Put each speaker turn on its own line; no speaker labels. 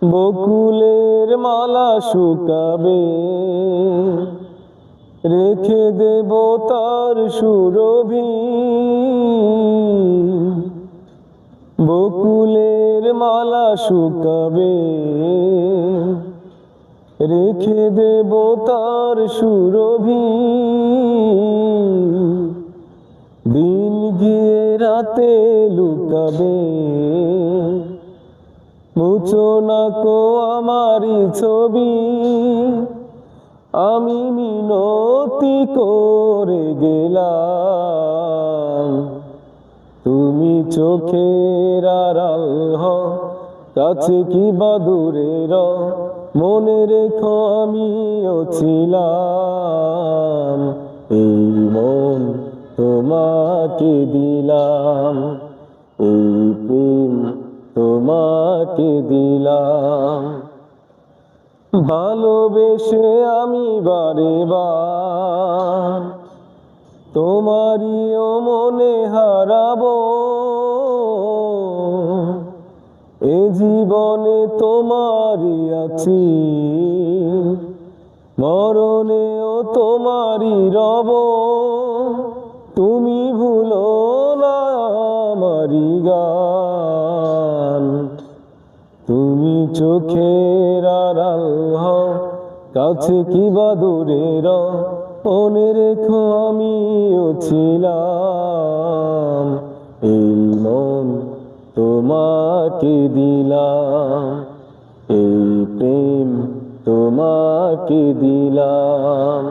বকুলের মালা শুকাবে, রেখে দেব তার সুরভি। বকুলের মালা শুকাবে, রেখে দেব তার সুরভি। দিন গিয়ে রাতে লুকাবে, মুছো না কো আমারি ছবি। আমি মিনতি করে গেলাম, তুমি চোখের আড়াল হও, কাছে কি বা দূরে রও, মনে রেখো আমিও ছিলাম। এই মন তোমাকে দিলাম, এই প্রেম তোমাকে দিলাম। ভালোবেসে আমি বারে বার তোমারিও মনে হারাবো। এ জীবনে তোমারই আছি, মরণেও তোমারই রব। তুমি ভুলো না আমারি গান, তুমি চোখের আড়াল হও, কাছে কি বা দূরে রও, মনে রেখো আমিও ছিলাম। এই মন তোমাকে দিলাম, এই প্রেম তোমাকে দিলাম।